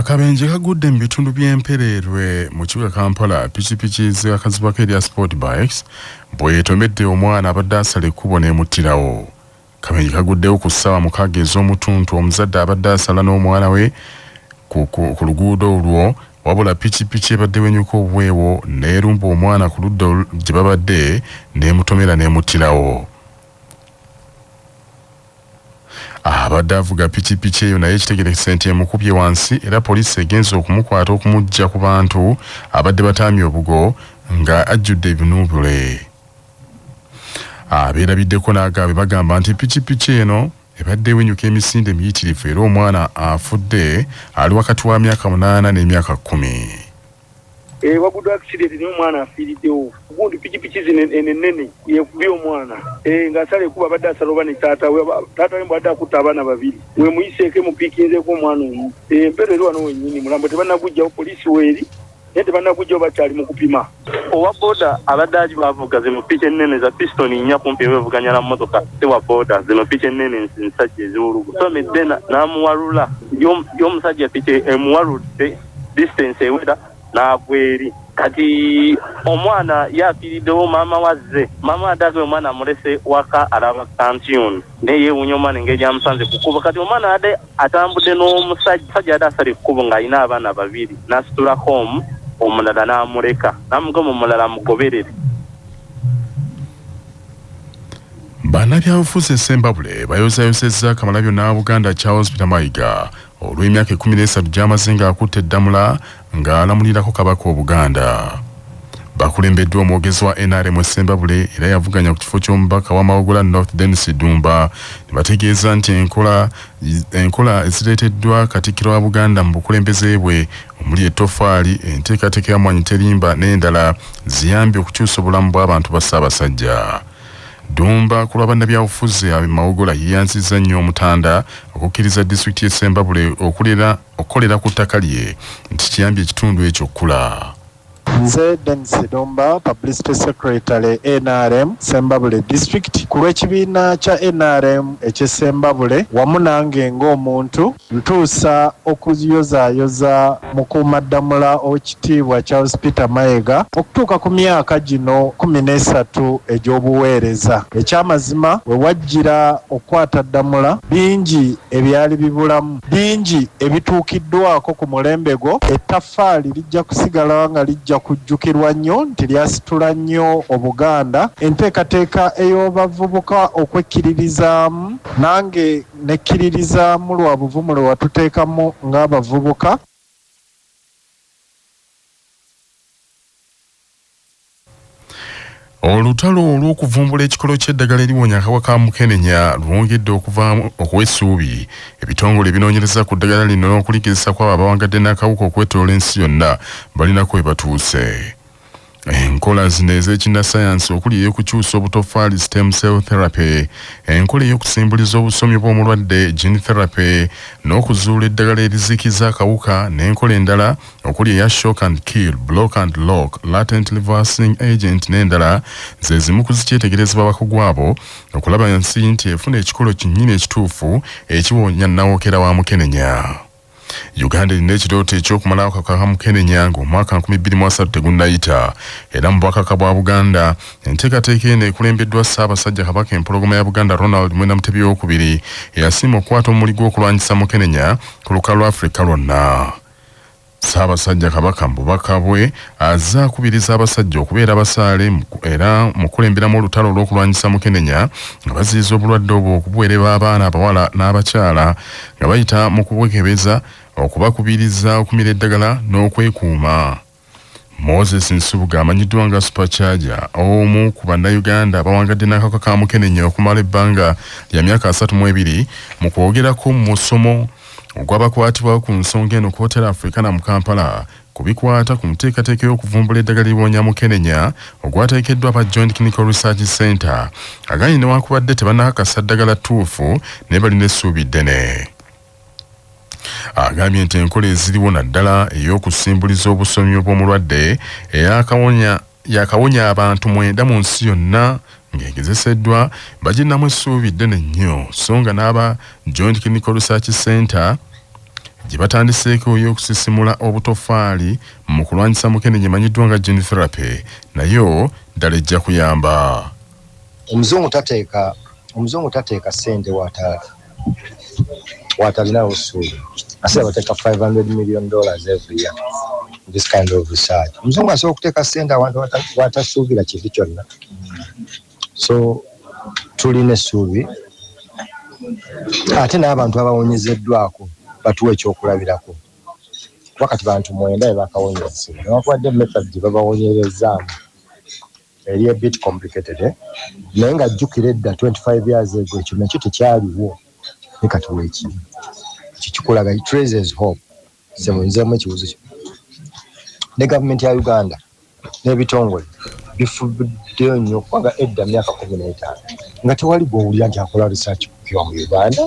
Akabenje kagudde mu bitundu by'Empererwe mu kibuga Kampala pikipiki z'akazibako erya sport bikes bwetomedde omwana abadde asala ekkubo n'emuttirawo. Akabenje kaguddewo ku ssaawa 6 ez'omutuntu omuzadde abadde asala n'omwana we ku luguudo olwo wabula pikipiki ebadde wenyuka obwewo n'erumba omwana ku ludda gye babadde n'emutomera n'emuttirawo. Abadde avuga pikipiki eyo naye ekitegerekese nti emukubye wansi era poliisi egenze okumukwata okumujja ku bantu abadde bataamye obugo nga ajjudde ebinuubule. Abeerabiddeko n'agaabe bagamba nti pikipiki eno ebadde ewenyuka emisinde emiyitirivu era omwana afudde ali wakati wa myaka 8 n'emyaka 10. Wagudu accident ni omwana afiiriddewo. Gundi pikipiki zino enene yekubye omwana. Ng'asala ekuba abadde asaloba ne taata we mbadde akutta abaana babiri. We muyiseeko mupiikinzeeko omwana omu. Empeerero wano wennyini mulambo tebannagujjawo poliisi weeri naye tebannagujjawo bakyali mu kupima. Owa booda abadde agibavuga zino piki ennene za pistoni nnya kumpi bevuganya na mmotoka tewa booda zino piki ennene nsajja eziwulugu. Somedde n'amuwalula y'omusajja piki emuwaludde distance ewera n'agweri. Kati omwana yafiiriddewo maama wazze. Maama adage omwana amulese waka alaba kantyuni naye yeewuunya omwana engeri gyamusanze ku kkubo. Kati omwana adde atambudde n'omusajja adde asala ekkubo ng'alina abaana babiri n'asitula home omulala n'amuleka n'amugamba omulala mugoberere. Bannabyabufuzi e Sembabule bayozaayozezza Kamalabyonna Buganda Charles Peter Mayiga olw'emyaka 13 gy'amaze ng'akutte eddamula ng'alamulirako kabaka Obuganda. Bakulembeddwa omwogezi wa NRM e Sembabule era yavuganya ku kifo ky'omubaka wa Mawogola North Dennis Dumba ne bategeeza nti enkola ezireeteddwa Katikkiro wa Buganda mu bukulembeze bwe omuli ettofaali enteekateeka ya Mwanyi Terimba n'endala ziyambye okukyusa obulamu bw'abantu ba Ssaabasajja. Dumba ku lwa bannabyabufuzi ab'e Mawogola yeeyanzizza nnyo omutanda okukkiriza disitulikiti y'e Sembabule okukolera ku ttaka lye nti kiyambye ekitundu ekyo okkula. Nze Dennis Dumba, Publicity Secretary NRM Sembabule District. Ku lw'ekibiina kya NRM eky'e Sembabule wamu nange ng'omuntu ntuusa okuyozaayoza mukuumaddamula ow'ekitiibwa Charles Peter Mayiga okutuuka ku myaka gino 13 egy'obuweereza. Ekyamazima we wajjira okukwata ddamula bingi ebyali bibulamu, bingi ebituukiddwako ku mulembe gwo. Ettaffaali lijja kusigala nga lijja kujjukirwa nnyo nti lyasitula nnyo Obuganda. Enteekateeka ey'obavubuka okwekkiririzaamu nange nekkiririzaamu lwa buvumu lwe watuteekamu ng'abavubuka. Olutalo olw'okuvumbula ekikolo ky'eddagala eriwonya akawuka ka mukenenya lwongedde okuwa essuubi ebitongole ebinoonyereza ku ddagala lino n'okulikiriza kw'abo abawangadde n'akawuka okwetooloola ensi yonna balinako we batuuse. Enkola zino ez'ekinnasayansi okuli ey'okukyusa obutofaali stem cell therapy, enkola ey'okusimbuliza obusomi bw'omulwadde gene therapy, n'okuzuula eddagala erizikiza akawuka, n'enkola endala okuli eya shock and kill, block and lock, latent reversing agent n'endala ze zimu ku zikyetegerezebwa abakugu abo okulaba nsi nti efuna ekikolo kinnyini ekituufu ekiwonya nnawokera wa mukenenya. Uganda erina ekirooto ekyokumalawo akawuka ka mukenenya ng'omwaka 2003 tegunnayita era mu bwakaka bwa Buganda enteekateeka eno ekulembeddwa Ssaabasajja Kabaka empologoma ya Buganda Ronald Mwenda Mutebi II eyasiima okukwata omuli gw'okulwanyisa mukenenya ku lukalu lwa Afrika lwonna. Ssaabasajja Kabaka mu bubaka bwe azze akubiriza abasajja okubeera abasaale era mu kulemberamu olutalo olw'okulwanyisa mukenenya nga baziyiza obulwadde obwo okubuweerera abaana abawala n'abakyala nga bayita mu kubwekebeza okubakubiriza okumira eddagala n'okwekuuma. Moses Nsubuga amanyiddwa nga Supercharger omu ku bannayuganda abawangadde n'akawuka ka mukenenya okumala ebbanga lya myaka 32 mu kwogerako mu musomo ogw'abakwatibwa ku nsonga eno Kotera Africana mu Kampala ku bikwata ku nteekateeka y'okuvumbula eddagala eriwonya mukenenya ogwateekeddwa aba Joint Clinical Research Center aganye newankubadde tebannakakasa ddagala ttuufu naye balina essuubi ddene. Agambye nti enkola eziriwo naddala ey'okusimbuliza obusomi bw'omulwadde yakawonya abantu 9 mu nsi yonna ng'egezeseddwa baginamu essuubi ddene nnyo so nga n'aba Joint Clinical Research Center gye batandiseeko y'okusisimula obutofaali mu kulwanyisa mukenenya emanyiddwa nga gene therapy nayo ddala ejja kuyamba. Omuzungu tateeka ssente watalinawo ssuubi. Ase bateeka $500 million every year in this kind of research. Omuzungu asobola okuteeka ssente awantu watasuubira kintu kyonna. So tulina essuubi ate n'abantu abawonyezeddwako batuwa ekyokulabirako. Wakati bantu 9 bakawonyezebwa. Newankubadde method gye babawonyerezaamu eri a bit complicated. Naye nga jjukira edda 25 years ago ekyo nakyo tekyaliwo ne kati weekiri. Kikulaga it raises hope. Nzeemu ekibuuzo kyo. Ne gavumenti ya Uganda n'ebitongole bifuddeyo nnyo kubanga edda myaka 15 nga tewali gw'owulira nti akola research kukiwa mu Uganda.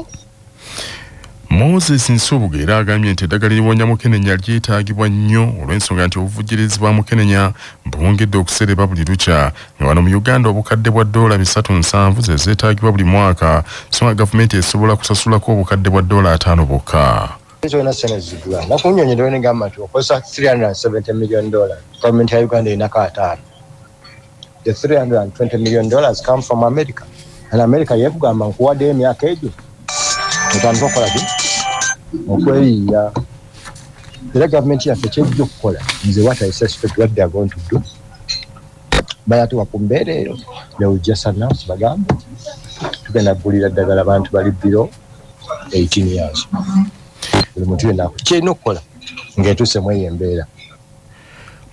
Moses Nsubuga era agambye nti eddagala eriwonya mukenenya lyetaagibwa nnyo olw'ensonga nti obuvujjirizi bwa mukenenya buwongedde okusereba buli lukya nga wano mu Uganda obukadde bwa $307 ze zeetaagibwa buli mwaka so nga gavumenti esobola kusasulako obukadde bwa $5 bwokka. Ezona senezigula nakunyonyeddwa ne gamba nti okozesa $370 million. Gavumenti ya Uganda erina ataano. The $320 million come from America. And America yekugamba nkuwaddeyo emyaka egyo otandika okukola ki okweyiya. Era gavumenti yaffe kyejja okukola nze what I suspect what they are going to do bayatuwa ku mbeera eyo they will just announce bagambe tugenda kugulira ddagala abantu bali below 18 years. Buli muntu yenna kyerina okukola ng'etuuse mu eyo embeera.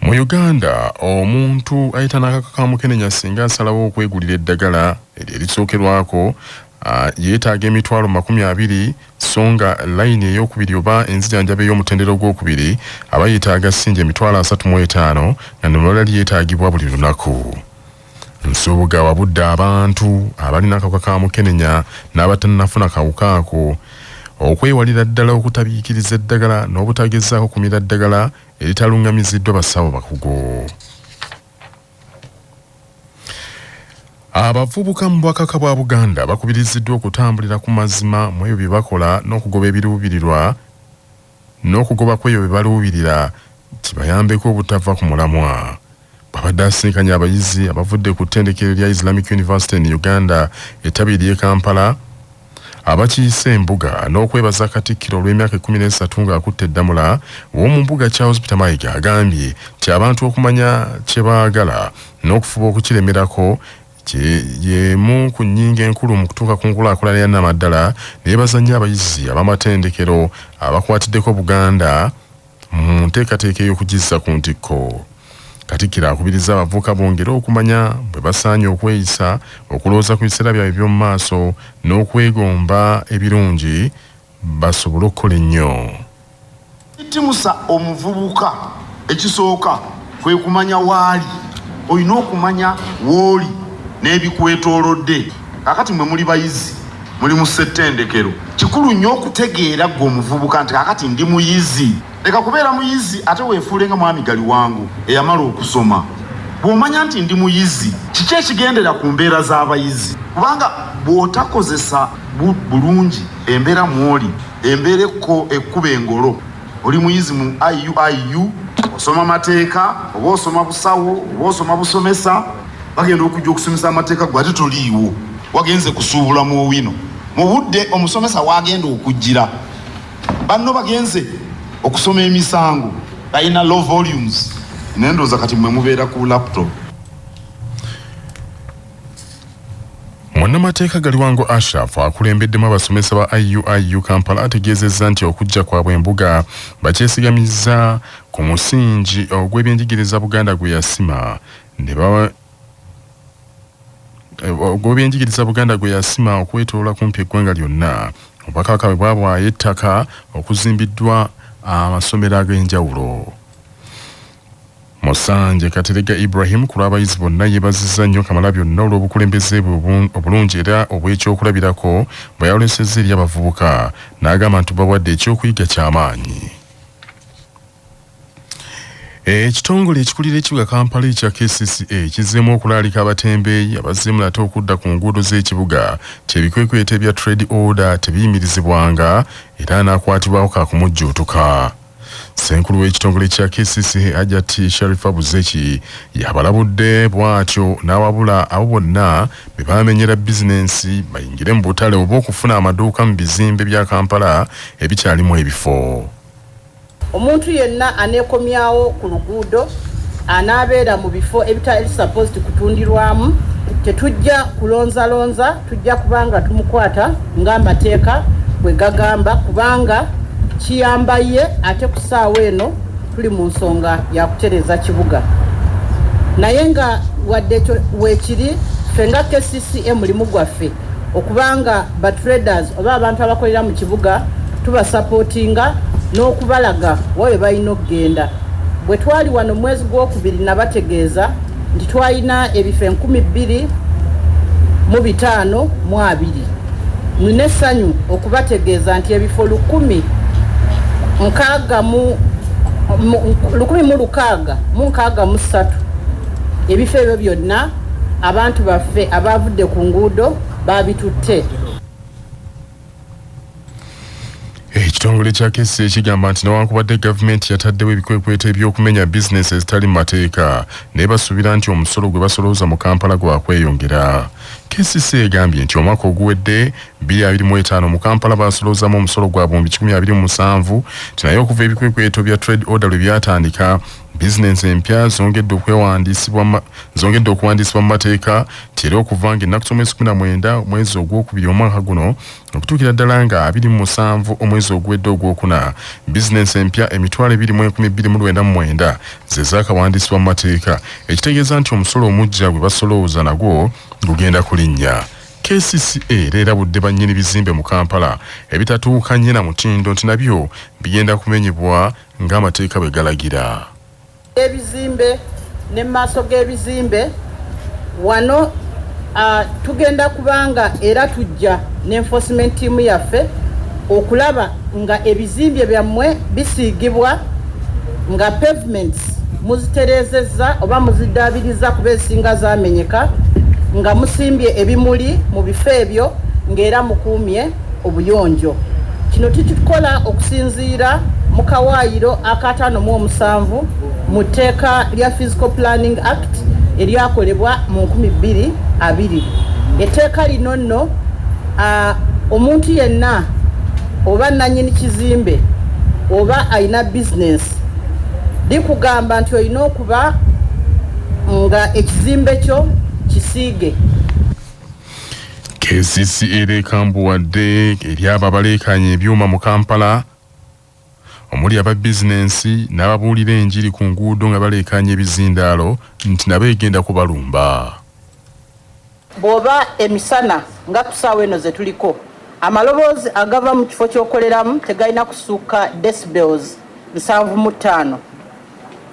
Mu Uganda omuntu ayita n'akaka ka mukenenya singa asalawo okwegulira eddagala erisookerwako yeetaaga $20,000 so nga layini ey'okubiri oba enzijanjaba ey'omutendera gw'okubiri aba yeetaaga ssinja $35 nga nemulala lyetaagibwa buli lunaku. Nsubuga wabudde abantu abalina akawuka ka mukenenya n'abatannafuna kawuka ako okwewalira ddala okutabiikiriza eddagala n'obutagezaako kumira ddagala eritalungamiziddwa basawo bakugu. Abavubuka mu bwakaka bwa Buganda bakubiriziddwa okutambulira ku mazima mu ebyo bye bakola n'okugoba ebiruubirirwa n'okugoba kw'ebyo bye baluubirira kibayambeko obutava ku mulamwa. Babadde asinkanya abayizi abavudde ku ttendekero lya Islamic University in Uganda ettabi ly'e Kampala abakiise embuga n'okwebaza Katikkiro olw'emyaka 13 ng'akutte eddamula w'omu mbuga Charles Peter Mayiga agambye nti abantu okumanya kye baagala n'okufuba okukiremerako yemu ku nnyingo enkulu mu kutuuka ku nkulaakulana ya Namaddala neyebaza nnyo abayizi ab'amatendekero abakwatiddeko Buganda mu nteekateeka ey'okugizza ku ntikko. Katikkiro akubiriza abavubuka bongere okumanya bwe basaanye okweyisa okulowooza ku biseera byabwe by'omu maaso n'okwegomba ebirungi basobole okukola ennyo. Itimusa omuvubuka ekisooka kwe kumanya waali olina okumanya w'oli n'ebikwetoolodde. Kakati mwe muli bayizi muli mu ssettendekero kikulu nnyo okutegeera ggwe omuvubuka nti kakati ndi muyizi. Leka kubeera muyizi ate weefuulenga mwami gali wangu eyamala okusoma. Bw'omanya nti ndi muyizi kiki ekigendera ku mbeera z'abayizi kubanga bw'otakozesa bulungi embeera mw'oli embeera ekkuba engolo oli muyizi mu IU osoma amateeka oba osoma busawo oba osoma busomesa bagenda okujja okusomesa amateeka gwe ate toliiwo wagenze kusuubula mu owino mu budde omusomesa wagenda okujjira banno bagenze okusoma emisango balina low volumes nendoza kati mwe mubeera ku laptop. Munnamateeka Galiwango Ashraf akulembeddemu abasomesa ba IU Kampala ategeezezza nti okujja kwabwe embuga bakyesigamiza ku musingi ogw'ebyenjigiriza Buganda gwe yasima okwetoola kumpi eggwanga lyonna. Obwakabaka bwe bwabwayo ettaka okuzimbiddwa amasomero ag'enjawulo. Musanje Katerega Ibrahim ku lw'abayizi bonna yeebazizza nnyo Kamalabyonna olw'obukulembeze bwe obulungi era obw'ekyokulabirako bwe yalesezza eri abavubuka n'agamba nti bawadde ekyokuyiga ky'amaanyi. Ekitongole ekikulira ekibuga Kampala ekya KCCA kizzeemu okulaalika abatembeeyi abazzeemu nate okudda ku nguudo z'ekibuga kyebikwekweta bya trade order tebiyimirizibwanga era n'akwatibwawo kaakumujjuutuka. Ssenkulu w'ekitongole kya KCCA Hajjati Sharifa Buzeki yabalabudde bw'atyo n'awabula abo bonna be baamenyera bizinensi bayingire mu butale oba okufuna amaduuka mu bizimbe bya Kampala ebikyalimu ebifo. Omuntu yenna aneekomyawo ku luguudo anaabeera mu bifo ebitali supposed kutundirwamu tetujja kulonzalonza, tujja kubanga tumukwata ng'amateeka bwe gagamba kubanga kiyamba ye ate ku ssaawa eno tuli mu nsonga ya kutereza kibuga. Naye nga wadde weekiri ffe nga KCCA mulimu gwaffe okubanga batraders oba abantu abakolera mu kibuga tubasapootinga n'okubalaga wawe balina okugenda. Bwe twali wano mwezi gw'okubiri nabategeeza nti twalina ebifo 2,520. Nina essanyu okubategeeza nti ebifo 1,663 ebifo ebyo byonna abantu baffe abavudde ku nguudo babitutte. Ekitongole kya KCCA kigamba nti newankubadde gavumenti yataddewo ebikwekweta ebyokumenya bizinesi ezitali mu mateeka naye basuubira nti omusolo gwe basolooza mu Kampala gwakweyongera. KCCA egambye nti omwaka oguwedde 2025 mu Kampala basoloozamu omusolo gwa bombi 127 naye okuva ebikwekweto bya trade order lwe byatandika bizinensi empya zongedde okuwandiisibwa mu mateeka era okuva ng'ennaku z'omwezi 19 omwezi ogwokubiri omwaka guno okutuukira ddala nga 27 omwezi oguwedde ogwokuna bizinensi empya 20,229 ze zaakawandiisibwa mu mateeka ekitegeeza nti omusolo omuggya gwe basolooza nagwo gugenda kulinnya. KCCA erabudde bannyini bizimbe mu Kampala ebitatuukanye na mutindo nti nabyo bigenda kumenyebwa ng'amateeka bwe galagira. Ebizimbe ne maaso g'ebizimbe wano tugenda kubanga era tujja n'enforcement team yaffe okulaba nga ebizimbe byammwe bisiigibwa nga pavements muziterezezza oba muziddaabiriza kuba ezisinga zamenyeka nga musimbye ebimuli mu bifo ebyo ng'era mukuumye obuyonjo. Kino tukikola okusinziira mu kawaayiro aka5 mu tteeka lya Physical Planning Act eryakolebwa mu 2020. Etteeka lino nno omuntu yenna oba nannyini kizimbe oba alina bizinesi likugamba nti olina okuba nga ekizimbe kyo kisiige. KCCA ekambuwadde eri abo abaleekanya ebyuma mu Kampala omuli aba bizinensi n'ababuulira enjiri ku nguudo nga baleekanya ebizindaalo nti nabo egenda kubalumba. Bw'oba emisana nga ku ssaawa eno ze tuliko amaloboozi agava mu kifo ky'okoleramu tegalina kusukka decibels 75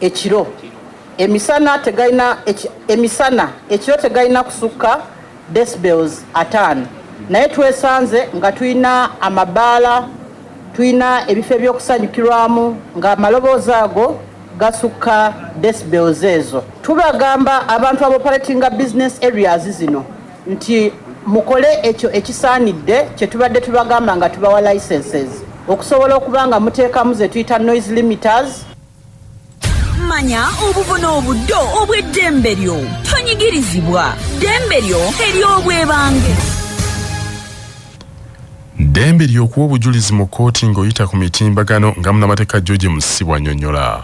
ekiro. Emisana ekiro tegalina kusukka decibels 5. Naye twesanze nga tulina amabaala, tulina ebifo by'okusanyukirwamu nga amaloboozi ago gasukka decibels ezo. Tubagamba abantu aboperatinga business areas zino nti mukole ekyo ekisaanidde kye tubadde tubagamba nga tubawa licenses okusobola okubanga muteekamu ze tuyita noise limiters. Manya obuvuna obuddo obw'eddembe lyo tonyigirizibwa ddembe lyo ery'obwebange. Ddembe ly'okuwa obujulizi mu kkooti ng'oyita ku mitimbagano nga munnamateeka George Musibwa annyonnyola.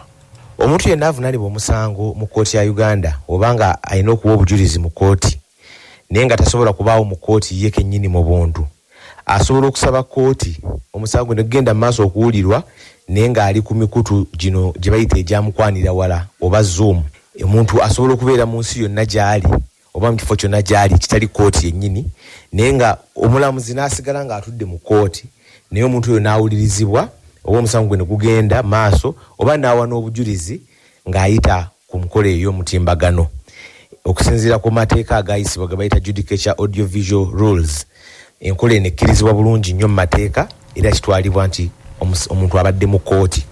Omuntu yenna avunaanibwa omusango mu kkooti ya Uganda obanga alina okuwa obujulizi mu kkooti naye nga tasobola kubaawo mu kkooti ye kennyini mu buntu asobola okusaba kkooti omusango ne gugenda mu maaso okuwulirwa naye ng'ali ku mikutu gino gye bayita egyamukwanira wala oba Zoom. Omuntu asobola okubeera mu nsi yonna gy'ali oba mu kifo kyonna gy'ali kitali kkooti yennyini naye nga omulamuzi n'asigala ng'atudde mu kkooti naye omuntu oyo n'awulirizibwa oba omusango gwe ne gugenda maaso oba n'awa n'obujulizi ng'ayita ku nkola ey'omutimbagano okusinziira ku mateeka agayisibwa ge bayita Judicature Audiovisual Rules. Enkola eno ekkirizibwa bulungi nnyo mu mateeka era kitwalibwa nti omuntu abadde mu kkooti.